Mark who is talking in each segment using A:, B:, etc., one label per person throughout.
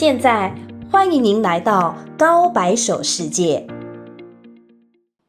A: 现在欢迎您来到高白手世界。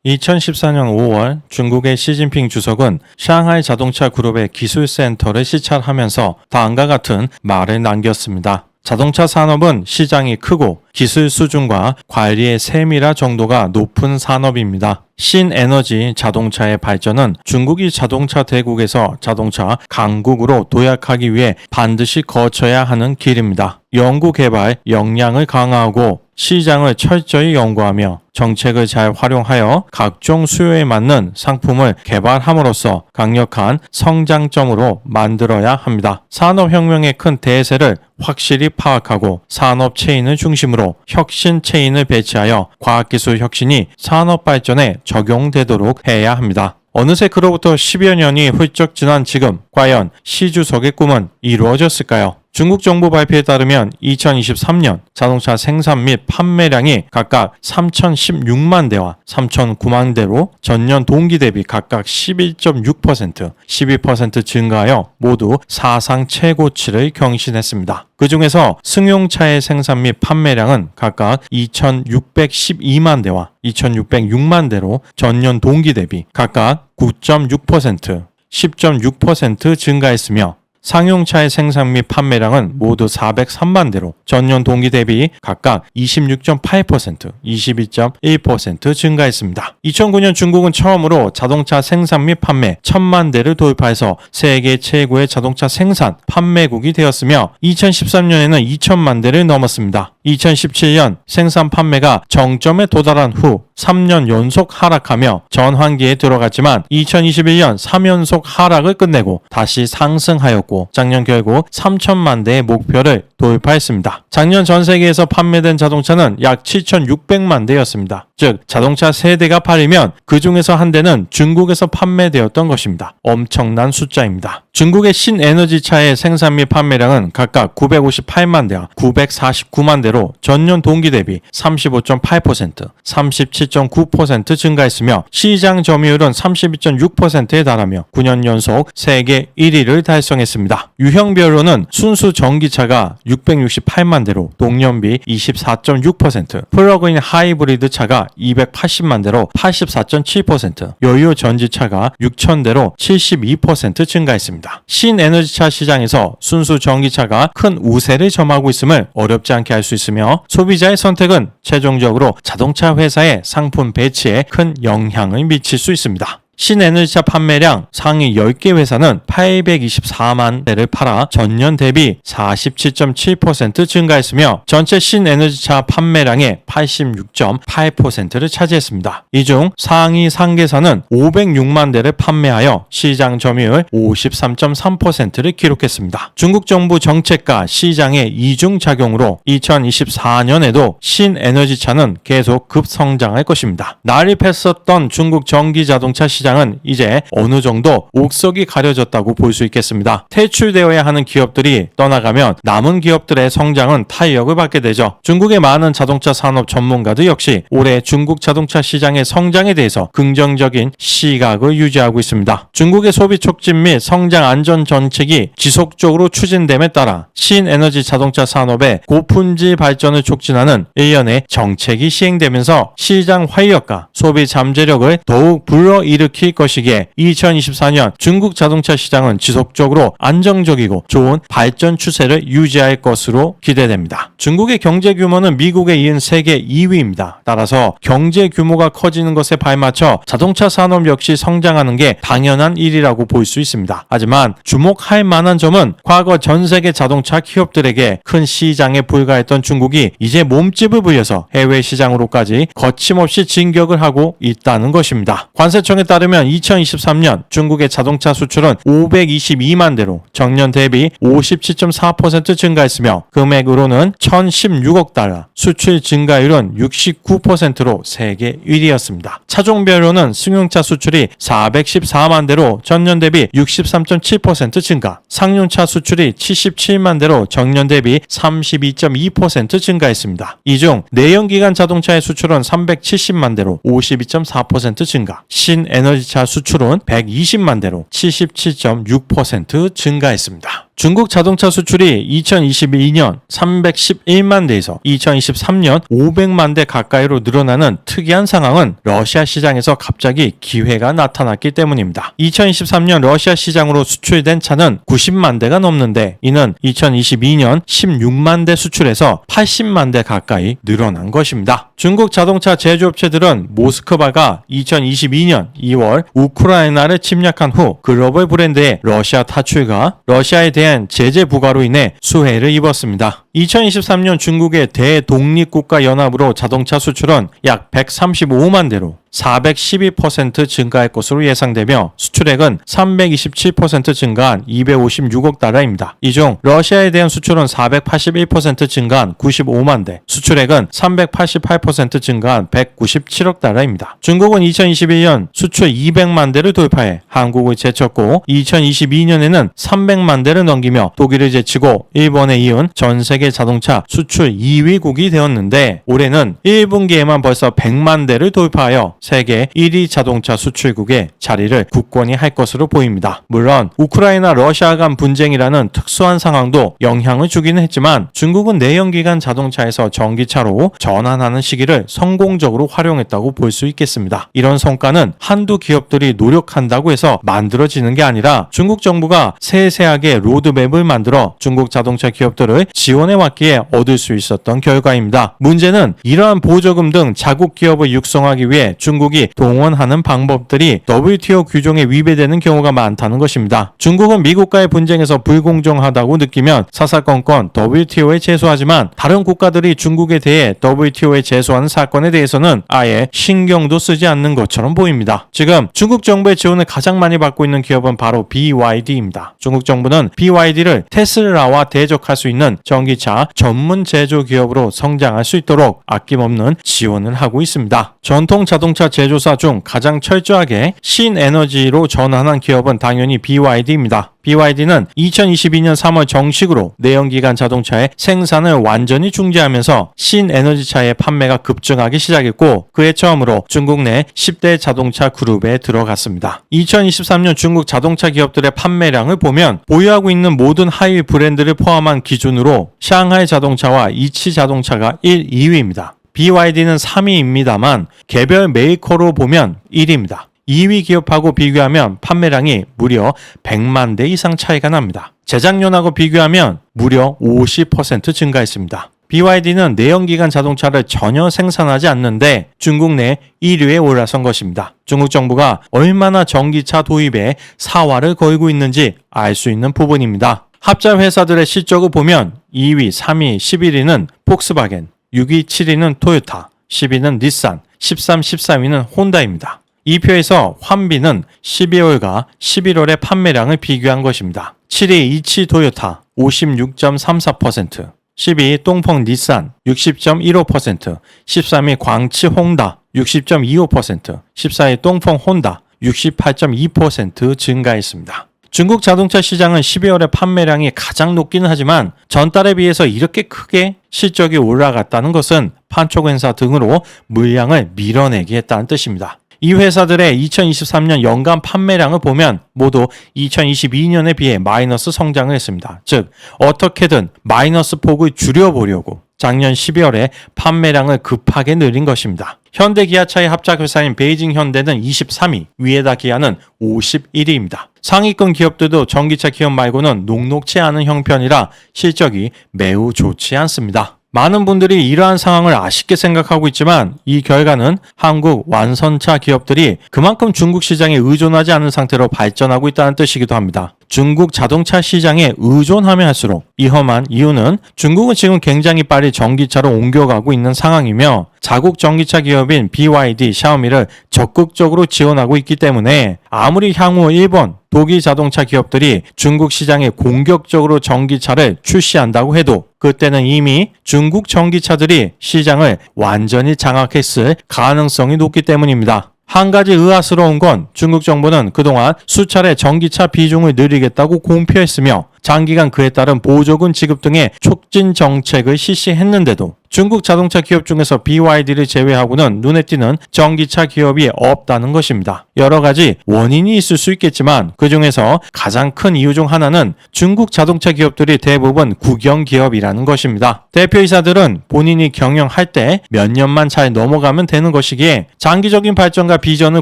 B: 2014년 5월 중국의 시진핑 주석은 상하이 자동차 그룹의 기술센터를 시찰하면서 다음과 같은 말을 남겼습니다. 자동차 산업은 시장이 크고 기술 수준과 관리의 세밀화 정도가 높은 산업입니다. 신에너지 자동차의 발전은 중국이 자동차 대국에서 자동차 강국으로 도약하기 위해 반드시 거쳐야 하는 길입니다. 연구개발 역량을 강화하고 시장을 철저히 연구하며 정책을 잘 활용하여 각종 수요에 맞는 상품을 개발함으로써 강력한 성장점으로 만들어야 합니다. 산업혁명의 큰 대세를 확실히 파악하고 산업 체인을 중심으로 혁신 체인을 배치하여 과학기술 혁신이 산업 발전에 적용되도록 해야 합니다. 어느새 그로부터 10여 년이 훌쩍 지난 지금 과연 시 주석의 꿈은 이루어졌을까요? 중국 정부 발표에 따르면 2023년 자동차 생산 및 판매량이 각각 3,016만 대와 3,009만 대로 전년 동기 대비 각각 11.6%, 12% 증가하여 모두 사상 최고치를 경신했습니다. 그 중에서 승용차의 생산 및 판매량은 각각 2,612만 대와 2,606만 대로 전년 동기 대비 각각 9.6%, 10.6% 증가했으며 상용차의 생산 및 판매량은 모두 403만 대로 전년 동기 대비 각각 26.8%, 22.1% 증가했습니다. 2009년 중국은 처음으로 자동차 생산 및 판매 1,000만 대를 도입해서 세계 최고의 자동차 생산, 판매국이 되었으며 2013년에는 2,000만 대를 넘었습니다. 2017년 생산 판매가 정점에 도달한 후 3년 연속 하락하며 전환기에 들어갔지만 2021년 3연속 하락을 끝내고 다시 상승하였고 작년 결국 3천만 대의 목표를 돌파했습니다. 작년 전 세계에서 판매된 자동차는 약 7,600만 대였습니다. 즉 자동차 3대가 팔리면 그 중에서 한 대는 중국에서 판매되었던 것입니다. 엄청난 숫자입니다. 중국의 신에너지차의 생산 및 판매량은 각각 958만 대와 949만 대로 전년 동기 대비 35.8%, 37.9% 증가했으며 시장 점유율은 32.6%에 달하며 9년 연속 세계 1위를 달성했습니다. 유형별로는 순수 전기차가 668만 대로 동년비 24.6%, 플러그인 하이브리드 차가 280만 대로 84.7%, 여유 전지차가 6,000 대로 72% 증가했습니다. 신에너지차 시장에서 순수 전기차가 큰 우세를 점하고 있음을 어렵지 않게 알 수 있으며 소비자의 선택은 최종적으로 자동차 회사의 상품 배치에 큰 영향을 미칠 수 있습니다. 신에너지차 판매량 상위 10개 회사는 824만 대를 팔아 전년 대비 47.7% 증가했으며 전체 신에너지차 판매량의 86.8%를 차지했습니다. 이 중 상위 상계사는 506만 대를 판매하여 시장 점유율 53.3%를 기록했습니다. 중국 정부 정책과 시장의 이중작용으로 2024년에도 신에너지차는 계속 급성장할 것입니다. 난립했었던 중국 전기자동차 시장은 이제 어느 정도 옥석이 가려졌다고 볼 수 있겠습니다. 퇴출되어야 하는 기업들이 떠나가면 남은 기업들의 성장은 탄력을 받게 되죠. 중국의 많은 자동차 산업 전문가들 역시 올해 중국 자동차 시장의 성장에 대해서 긍정적인 시각을 유지하고 있습니다. 중국의 소비 촉진 및 성장 안전 정책이 지속적으로 추진됨에 따라 신에너지 자동차 산업의 고품질 발전을 촉진하는 일련의 정책이 시행되면서 시장 활력과 소비 잠재력을 더욱 불러일으킬 것이기에 2024년 중국 자동차 시장은 지속적으로 안정적이고 좋은 발전 추세를 유지할 것으로 기대됩니다. 중국의 경제 규모는 미국에 이은 세계 2위입니다. 따라서 경제 규모가 커지는 것에 발맞춰 자동차 산업 역시 성장하는 게 당연한 일이라고 볼 수 있습니다. 하지만 주목할 만한 점은 과거 전 세계 자동차 기업들에게 큰 시장에 불과했던 중국이 이제 몸집을 불려서 해외 시장으로까지 거침없이 진격을 하고 있다는 것입니다. 관세청에 따르면 2023년 중국의 자동차 수출은 522만 대로 전년 대비 57.4% 증가했으며 금액으로는 1,016억 달러, 수출 증가율은 69%로 세계 1위였습니다. 차종별로는 승용차 수출이 414만 대로 전년 대비 63.7% 증가, 상용차 수출이 77만 대로 전년 대비 32.2% 증가했습니다. 이 중 내연기관 자동차의 수출은 370만 대로 52.4% 증가, 신에너지차 수출은 120만 대로 77.6% 증가했습니다. 중국 자동차 수출이 2022년 311만 대에서 2023년 500만 대 가까이로 늘어나는 특이한 상황은 러시아 시장에서 갑자기 기회가 나타났기 때문입니다. 2023년 러시아 시장으로 수출된 차는 90만 대가 넘는데 이는 2022년 16만 대 수출에서 80만 대 가까이 늘어난 것입니다. 중국 자동차 제조업체들은 모스크바가 2022년 2월 우크라이나를 침략한 후 글로벌 브랜드의 러시아 타출과 러시아에 대한 제재 부과로 인해 수혜를 입었습니다. 2023년 중국의 대독립국가 연합으로 자동차 수출은 약 135만 대로 412% 증가할 것으로 예상되며 수출액은 327% 증가한 256억 달러입니다. 이 중 러시아에 대한 수출은 481% 증가한 95만 대, 수출액은 388% 증가한 197억 달러입니다. 중국은 2021년 수출 200만 대를 돌파해 한국을 제쳤고 2022년에는 300만 대를 넘기며 독일을 제치고 일본에 이은 전 세계 자동차 수출 2위국이 되었는데 올해는 1분기에만 벌써 100만 대를 돌파하여 세계 1위 자동차 수출국의 자리를 굳건히 할 것으로 보입니다. 물론 우크라이나 러시아 간 분쟁이라는 특수한 상황도 영향을 주기는 했지만 중국은 내연기관 자동차에서 전기차로 전환하는 시기를 성공적으로 활용했다고 볼 수 있겠습니다. 이런 성과는 한두 기업들이 노력한다고 해서 만들어지는 게 아니라 중국 정부가 세세하게 로드맵을 만들어 중국 자동차 기업들을 지원해 왔기에 얻을 수 있었던 결과입니다. 문제는 이러한 보조금 등 자국 기업을 육성하기 위해 중국이 동원하는 방법들이 WTO 규정에 위배되는 경우가 많다는 것입니다. 중국은 미국과의 분쟁에서 불공정하다고 느끼면 사사건건 WTO에 제소하지만 다른 국가들이 중국에 대해 WTO에 제소하는 사건에 대해서는 아예 신경도 쓰지 않는 것처럼 보입니다. 지금 중국 정부의 지원을 가장 많이 받고 있는 기업은 바로 BYD입니다. 중국 정부는 BYD를 테슬라와 대적할 수 있는 전기차 전문 제조 기업으로 성장할 수 있도록 아낌없는 지원을 하고 있습니다. 전통 자동차 제조사 중 가장 철저하게 신에너지로 전환한 기업은 당연히 BYD입니다. BYD는 2022년 3월 정식으로 내연기관 자동차의 생산을 완전히 중지하면서 신에너지차의 판매가 급증하기 시작했고 그해 처음으로 중국 내 10대 자동차 그룹에 들어갔습니다. 2023년 중국 자동차 기업들의 판매량을 보면 보유하고 있는 모든 하위 브랜드를 포함한 기준으로 샹하이 자동차와 이치 자동차가 1, 2위입니다. BYD는 3위입니다만 개별 메이커로 보면 1위입니다. 2위 기업하고 비교하면 판매량이 무려 100만 대 이상 차이가 납니다. 재작년하고 비교하면 무려 50% 증가했습니다. BYD는 내연기관 자동차를 전혀 생산하지 않는데 중국 내 1위에 올라선 것입니다. 중국 정부가 얼마나 전기차 도입에 사활을 걸고 있는지 알 수 있는 부분입니다. 합작 회사들의 실적을 보면 2위, 3위, 11위는 폭스바겐, 6위, 7위는 토요타, 10위는 닛산, 13, 14위는 혼다입니다. 이 표에서 환비는 12월과 11월의 판매량을 비교한 것입니다. 7위 이치 토요타 56.34%, 12위 똥펑 닛산 60.15%, 13위 광치 홍다 60.25%, 14위 똥펑 혼다 68.2% 증가했습니다. 중국 자동차 시장은 12월에 판매량이 가장 높기는 하지만 전달에 비해서 이렇게 크게 실적이 올라갔다는 것은 판촉 행사 등으로 물량을 밀어내기 했다는 뜻입니다. 이 회사들의 2023년 연간 판매량을 보면 모두 2022년에 비해 마이너스 성장을 했습니다. 즉 어떻게든 마이너스 폭을 줄여보려고 작년 12월에 판매량을 급하게 늘린 것입니다. 현대 기아차의 합작 회사인 베이징 현대는 23위, 위에다 기아는 51위입니다. 상위권 기업들도 전기차 기업 말고는 녹록치 않은 형편이라 실적이 매우 좋지 않습니다. 많은 분들이 이러한 상황을 아쉽게 생각하고 있지만 이 결과는 한국 완선차 기업들이 그만큼 중국 시장에 의존하지 않은 상태로 발전하고 있다는 뜻이기도 합니다. 중국 자동차 시장에 의존하면 할수록 위험한 이유는 중국은 지금 굉장히 빨리 전기차로 옮겨가고 있는 상황이며 자국 전기차 기업인 BYD, 샤오미를 적극적으로 지원하고 있기 때문에 아무리 향후 일본, 독일 자동차 기업들이 중국 시장에 공격적으로 전기차를 출시한다고 해도 그때는 이미 중국 전기차들이 시장을 완전히 장악했을 가능성이 높기 때문입니다. 한 가지 의아스러운 건 중국 정부는 그동안 수차례 전기차 비중을 늘리겠다고 공표했으며 장기간 그에 따른 보조금 지급 등의 촉진 정책을 실시했는데도 중국 자동차 기업 중에서 BYD를 제외하고는 눈에 띄는 전기차 기업이 없다는 것입니다. 여러 가지 원인이 있을 수 있겠지만 그 중에서 가장 큰 이유 중 하나는 중국 자동차 기업들이 대부분 국영 기업이라는 것입니다. 대표이사들은 본인이 경영할 때 몇 년만 잘 넘어가면 되는 것이기에 장기적인 발전과 비전을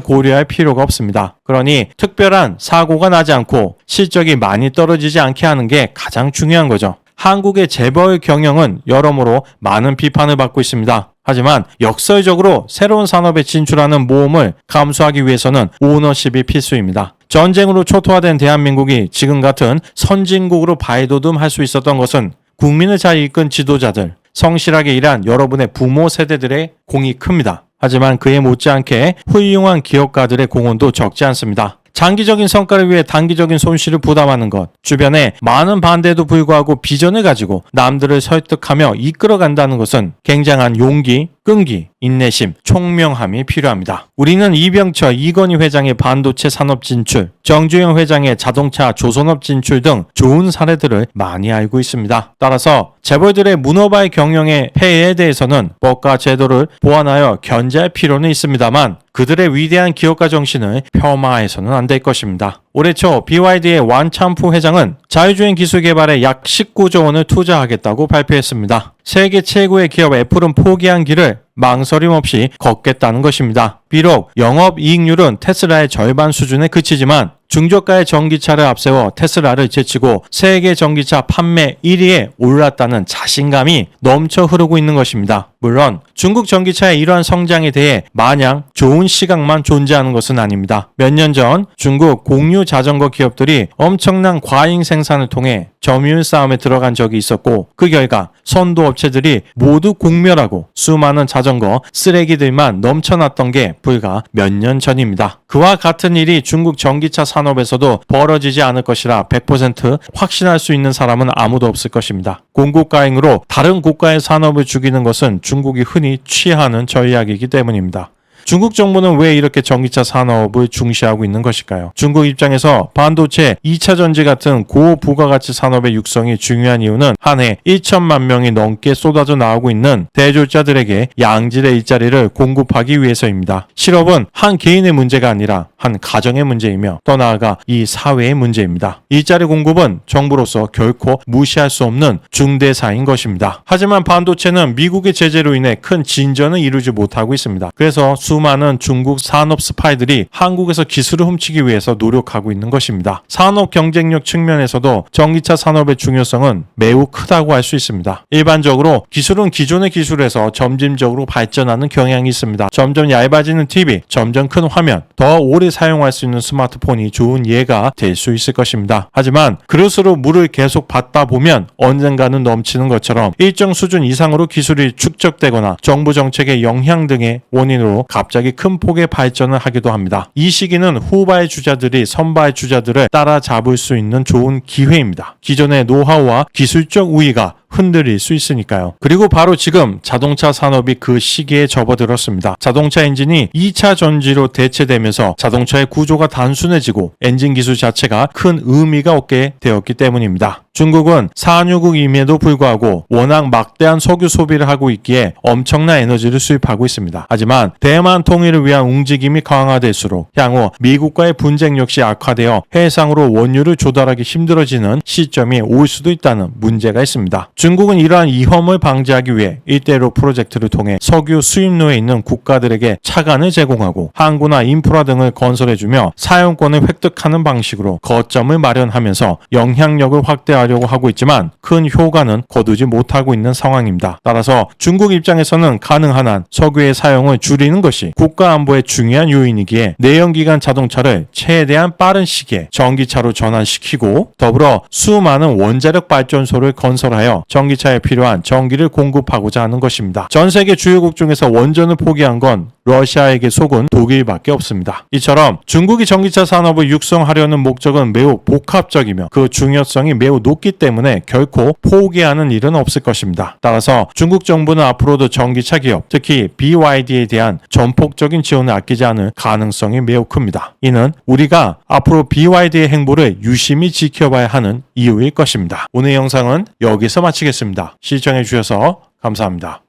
B: 고려할 필요가 없습니다. 그러니 특별한 사고가 나지 않고 실적이 많이 떨어지지 않게 하는 게 가장 중요한 거죠. 한국의 재벌 경영은 여러모로 많은 비판을 받고 있습니다. 하지만 역설적으로 새로운 산업에 진출하는 모험을 감수하기 위해서는 오너십이 필수입니다. 전쟁으로 초토화된 대한민국이 지금 같은 선진국으로 발돋움할 수 있었던 것은 국민을 잘 이끈 지도자들, 성실하게 일한 여러분의 부모 세대들의 공이 큽니다. 하지만 그에 못지않게 훌륭한 기업가들의 공헌도 적지 않습니다. 장기적인 성과를 위해 단기적인 손실을 부담하는 것, 주변에 많은 반대에도 불구하고 비전을 가지고 남들을 설득하며 이끌어간다는 것은 굉장한 용기, 끈기, 인내심, 총명함이 필요합니다. 우리는 이병철, 이건희 회장의 반도체 산업 진출, 정주영 회장의 자동차 조선업 진출 등 좋은 사례들을 많이 알고 있습니다. 따라서 재벌들의 문어발 경영의 폐해에 대해서는 법과 제도를 보완하여 견제할 필요는 있습니다만 그들의 위대한 기업가 정신을 폄하해서는 안 될 것입니다. 올해 초 BYD의 완참프 회장은 자율주행 기술 개발에 약 19조 원을 투자하겠다고 발표했습니다. 세계 최고의 기업 애플은 포기한 길을 망설임 없이 걷겠다는 것입니다. 비록 영업이익률은 테슬라의 절반 수준에 그치지만 중저가의 전기차를 앞세워 테슬라를 제치고 세계 전기차 판매 1위에 올랐다는 자신감이 넘쳐 흐르고 있는 것입니다. 물론 중국 전기차의 이러한 성장에 대해 마냥 좋은 시각만 존재하는 것은 아닙니다. 몇 년 전 중국 공유 자전거 기업들이 엄청난 과잉 생산을 통해 점유율 싸움에 들어간 적이 있었고 그 결과 선도 업체들이 모두 공멸하고 수많은 자전거 쓰레기들만 넘쳐났던 게 불과 몇 년 전입니다. 그와 같은 일이 중국 전기차 산업에서도 벌어지지 않을 것이라 100% 확신할 수 있는 사람은 아무도 없을 것입니다. 공국가행으로 다른 국가의 산업을 죽이는 것은 중국이 흔히 취하는 전략이기 때문입니다. 중국 정부는 왜 이렇게 전기차 산업을 중시하고 있는 것일까요? 중국 입장에서 반도체, 2차 전지 같은 고부가가치 산업의 육성이 중요한 이유는 한 해 1천만 명이 넘게 쏟아져 나오고 있는 대졸자들에게 양질의 일자리를 공급하기 위해서입니다. 실업은 한 개인의 문제가 아니라 한 가정의 문제이며 더 나아가 이 사회의 문제입니다. 일자리 공급은 정부로서 결코 무시할 수 없는 중대사인 것입니다. 하지만 반도체는 미국의 제재로 인해 큰 진전을 이루지 못하고 있습니다. 그래서 수많은 중국 산업 스파이들이 한국에서 기술을 훔치기 위해서 노력하고 있는 것입니다. 산업 경쟁력 측면에서도 전기차 산업의 중요성은 매우 크다고 할 수 있습니다. 일반적으로 기술은 기존의 기술에서 점진적으로 발전하는 경향이 있습니다. 점점 얇아지는 TV, 점점 큰 화면, 더 오래 사용할 수 있는 스마트폰이 좋은 예가 될 수 있을 것입니다. 하지만 그릇으로 물을 계속 받다 보면 언젠가는 넘치는 것처럼 일정 수준 이상으로 기술이 축적되거나 정부 정책의 영향 등의 원인으로 갑자기 큰 폭의 발전을 하기도 합니다. 이 시기는 후발 주자들이 선발 주자들을 따라잡을 수 있는 좋은 기회입니다. 기존의 노하우와 기술적 우위가 흔들릴 수 있으니까요. 그리고 바로 지금 자동차 산업이 그 시기에 접어들었습니다. 자동차 엔진이 2차 전지로 대체되면서 자동차의 구조가 단순해지고 엔진 기술 자체가 큰 의미가 없게 되었기 때문입니다. 중국은 산유국임에도 불구하고 워낙 막대한 석유 소비를 하고 있기에 엄청난 에너지를 수입하고 있습니다. 하지만 대만 통일을 위한 움직임이 강화될수록 향후 미국과의 분쟁 역시 악화되어 해상으로 원유를 조달하기 힘들어지는 시점이 올 수도 있다는 문제가 있습니다. 중국은 이러한 위험을 방지하기 위해 일대일로 프로젝트를 통해 석유 수입로에 있는 국가들에게 차관을 제공하고 항구나 인프라 등을 건설해주며 사용권을 획득하는 방식으로 거점을 마련하면서 영향력을 확대하려고 하고 있지만 큰 효과는 거두지 못하고 있는 상황입니다. 따라서 중국 입장에서는 가능한 한 석유의 사용을 줄이는 것이 국가 안보의 중요한 요인이기에 내연기관 자동차를 최대한 빠른 시기에 전기차로 전환시키고 더불어 수많은 원자력 발전소를 건설하여 전기차에 필요한 전기를 공급하고자 하는 것입니다. 전 세계 주요국 중에서 원전을 포기한 건 러시아에게 속은 독일밖에 없습니다. 이처럼 중국이 전기차 산업을 육성하려는 목적은 매우 복합적이며 그 중요성이 매우 높기 때문에 결코 포기하는 일은 없을 것입니다. 따라서 중국 정부는 앞으로도 전기차 기업, 특히 BYD에 대한 전폭적인 지원을 아끼지 않을 가능성이 매우 큽니다. 이는 우리가 앞으로 BYD의 행보를 유심히 지켜봐야 하는 이유일 것입니다. 오늘 영상은 여기서 마치겠습니다. 시청해 주셔서 감사합니다.